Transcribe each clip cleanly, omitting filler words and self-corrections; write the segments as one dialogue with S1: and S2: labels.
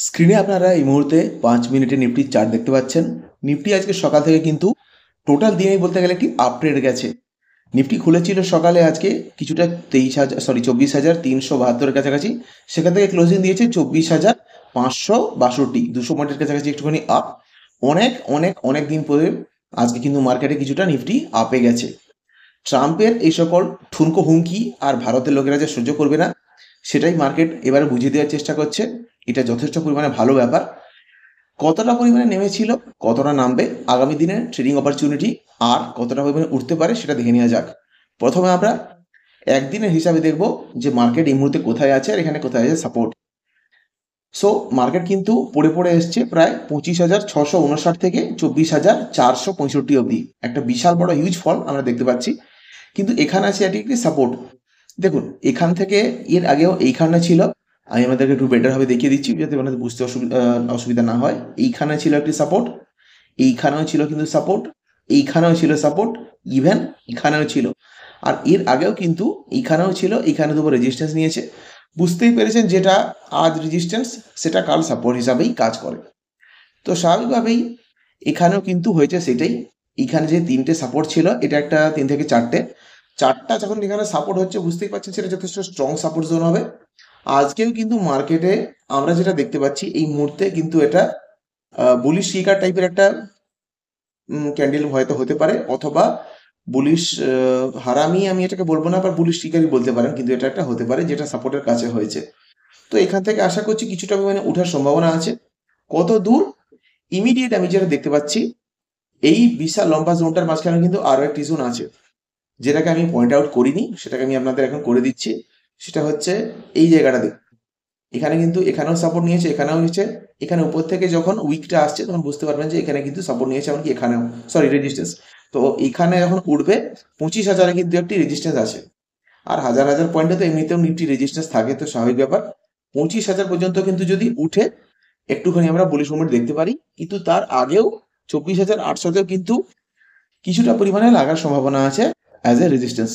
S1: স্ক্রিনে আপনারা এই মুহূর্তে 5 মিনিটে নিফটির চার্ট দেখতে পাচ্ছেন। নিফটি আজকে সকাল থেকে কিন্তু টোটাল দিনেই বলতে গেলে একটি আপ ট্রেন্ড গেছে। নিফটি খুলেছিল সকালে আজকে কিছুটা 24,372 কাছাকাছি। সেখান থেকে ক্লোজিং দিয়েছে 24,562, 200 পয়েন্টের কাছাকাছি একটুখানি আপ। অনেক অনেক অনেক দিন পরে আজকে কিন্তু মার্কেটে কিছুটা নিফটি আপে গেছে। ট্রাম্পের এই সকল ঠুনকো হুমকি আর ভারতের লোকেরা যে সহ্য করবে না, সেটাই মার্কেট এবারে বুঝিয়ে দেওয়ার চেষ্টা করছে। এটা যথেষ্ট পরিমাণে ভালো ব্যাপার। কতটা পরিমাণে নেমেছিল, কতটা নামবে, আগামী দিনে ট্রেডিং অপরচুনিটি আর কতটা পরিমাণে উঠতে পারে সেটা দেখে নেওয়া যাক। প্রথমে আমরা একদিনের হিসাবে দেখব যে মার্কেট এই মুহূর্তে কোথায় আছে আর এখানে কোথায় আছে সাপোর্ট। সো মার্কেট কিন্তু পড়ে পড়ে এসছে প্রায় 25,659 থেকে 24,465 অবধি। একটা বিশাল বড় হিউজ ফল আমরা দেখতে পাচ্ছি, কিন্তু এখানে আছে এটি একটি সাপোর্ট। দেখুন, এখান থেকে এর আগেও এইখানে ছিল। আমি আমাদেরকে একটু বেটারভাবে দেখিয়ে দিচ্ছি যাতে আপনাদের বুঝতে অসুবিধা না হয়। এইখানে ছিল একটি সাপোর্ট, এইখানেও ছিল কিন্তু সাপোর্ট, এইখানেও ছিল সাপোর্ট, ইভেন এখানেও ছিল। আর এর আগেও কিন্তু এইখানেও ছিল, এইখানে দুটো রেজিস্ট্যান্স নিয়েছে। বুঝতেই পেরেছেন, যেটা আজ রেজিস্ট্যান্স সেটা কাল সাপোর্ট হিসাবেই কাজ করে। তো স্বাভাবিকভাবেই এখানেও কিন্তু হয়েছে সেটাই। এখানে যে তিনটে সাপোর্ট ছিল, এটা একটা 3 থেকে 4টে, চারটা যখন এখানে সাপোর্ট হচ্ছে বুঝতেই পারছেন সেটা যথেষ্ট স্ট্রং সাপোর্ট জোন হবে। আজকেও কিন্তু মার্কেটে আমরা যেটা দেখতে পাচ্ছি এই মুহূর্তে কিন্তু এটা বুলিশ শিকার টাইপের একটা ক্যান্ডেল হয়তো হতে পারে, অথবা বুলিশ হারামি আমি এটাকে বলবো না, বা বুলিশ শিকারই বলতে পারেন, কিন্তু এটা একটা হতে পারে যেটা সাপোর্টের কাছে হয়েছে। তো এখান থেকে আশা করছি কিছুটা পরিমাণে ওঠার সম্ভাবনা আছে। কত দূর ইমিডিয়েট আমি যেটা দেখতে পাচ্ছি, এই বিশাল লম্বা জোনটার মাঝখানে কিন্তু আরো একটি জোন আছে, যেটাকে আমি পয়েন্ট আউট করিনি, সেটাকে আমি আপনাদের এখন করে দিচ্ছি। সেটা হচ্ছে এই জায়গাটা দেখুন, এখানে কিন্তু এখানেও সাপোর্ট নিয়েছে, এখানেও নিয়েছে। এখানে উপর থেকে যখন উইকটা আসছে তখন বুঝতে পারবেন যে এখানে কিন্তু সাপোর্ট নিয়েছে, এমনকি এখানেও সরি রেজিস্ট্যান্স। তো এখানে যখন উঠবে 25,000-এ কিন্তু একটি রেজিস্ট্যান্স আছে। আর হাজার হাজার পয়েন্টে তো এমনিতেও নিফটি রেজিস্ট্যান্স থাকে, তো স্বাভাবিক ব্যাপার। 25,000 পর্যন্ত কিন্তু যদি উঠে একটুখানি আমরা বুলিশ মুভমেন্ট দেখতে পারি, কিন্তু তার আগেও 24,800-তেও কিন্তু কিছুটা পরিমাণে লাগার সম্ভাবনা আছে অ্যাজ এ রেজিস্ট্যান্স।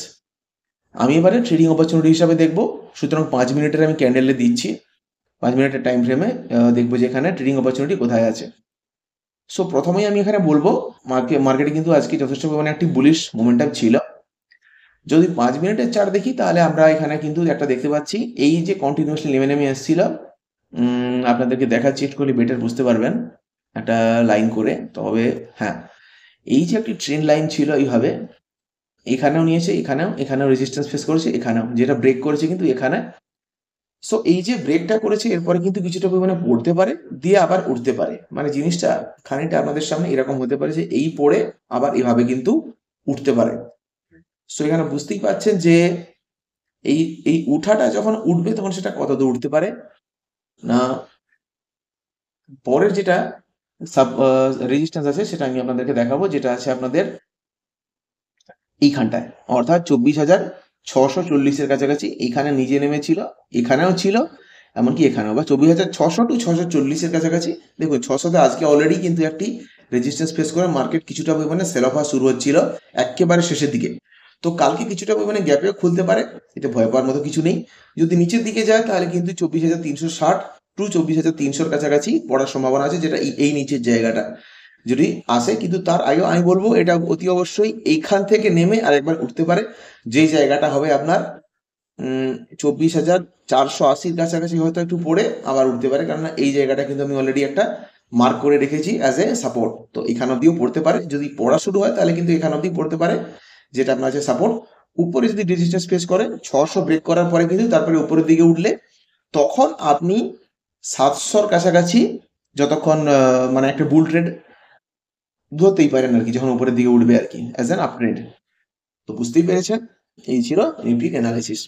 S1: আমি এবারে ট্রেডিং অপরচুনিটি হিসাবে দেখব। সুতরাং 5 মিনিটের আমি ক্যান্ডেলে দিচ্ছি। 5 মিনিটের টাইম ফ্রেমে দেখবো যে এখানে ট্রেডিং অপরচুনিটি কোথায় আছে। সো প্রথমেই আমি এখানে বলবো, মার্কেটে কিন্তু আজকে যথেষ্ট পরিমাণে একটি বুলিশ মোমেন্টাম ছিল। যদি 5 মিনিটের চার্ট দেখি তাহলে আমরা এখানে কিন্তু একটা দেখতে পাচ্ছি, এই যে কন্টিনিউয়াসলি নেমে নেমে এসেছিল। আপনাদেরকে দেখাচ্ছি, একটু করলে বেটার বুঝতে পারবেন একটা লাইন করে। তবে হ্যাঁ, এই যে একটি ট্রেন্ড লাইন ছিল এইভাবে, এখানেও নিয়েছে, এখানেও এখানেও রেজিস্ট্যান্স ফেস করেছে, এখানেও যেটা ব্রেক করেছে কিন্তু এখানে। সো এই যে ব্রেকটা করেছে এরপরে কিন্তু কিছুটা পরিমাণে পড়তে পারে, দিয়ে আবার উঠতে পারে। মানে জিনিসটা খানিকটা আপনাদের সামনে এরকম হতে পারে যে এই পড়ে আবার এভাবে কিন্তু উঠতে পারে। সো এখানে বুঝতেই পারছেন যে এই এই উঠাটা যখন উঠবে তখন সেটা কত দূর উঠতে পারে না। পরের যেটা সাব রেজিস্ট্যান্স আছে সেটা আমি আপনাদেরকে দেখাবো, যেটা আছে আপনাদের এইখানটায়, অর্থাৎ 24,640-এর কাছাকাছি। এখানে নিজে নেমেছিল, এখানেও ছিল, এমনকি এখানেও, বা 24,600 টু 640-এর কাছাকাছি। দেখুন 600-তে আজকে অলরেডি কিন্তু একটি রেজিস্ট্যান্স ফেস করে মার্কেট কিছুটা পরিমাণে সেল অফ হওয়া শুরু হচ্ছিল একেবারে শেষের দিকে। তো কালকে কিছুটা পরিমাণে গ্যাপেও খুলতে পারে, এটা ভয় পাওয়ার মতো কিছু নেই। যদি নিচের দিকে যায় তাহলে কিন্তু 24,360 টু 24,300-এর কাছাকাছি পড়ার সম্ভাবনা আছে, যেটা এই নিচের জায়গাটা যদি আসে। কিন্তু তার আগেও আমি বলবো এটা অতি অবশ্যই এইখান থেকে নেমে আরেকবার উঠতে পারে, যেই জায়গাটা হবে আপনার 24,480-র কাছাকাছি, হয়তো একটু পড়ে আবার উঠতে পারে। কারণ এই জায়গাটা কিন্তু আমি অলরেডি একটা মার্ক করে রেখেছি অ্যাজ এ সাপোর্ট। তো এখান অব্দিও পড়তে পারে, যদি পড়া শুরু হয় তাহলে কিন্তু এখান অব্দি পড়তে পারে, যেটা আপনার আছে সাপোর্ট। উপরে যদি রেজিস্ট্যান্স ফেস করে 600 ব্রেক করার পরে কিন্তু তারপরে উপরের দিকে উঠলে তখন আপনি 700-র কাছাকাছি, যতক্ষণ মানে একটা বুল ট্রেড ধরতেই পারেন আর কি, যখন উপরের দিকে উঠবে আর কি, অ্যাজ অ্যান আপগ্রেড। তো বুঝতেই পেরেছেন, এই ছিল নিফটির অ্যানালিসিস।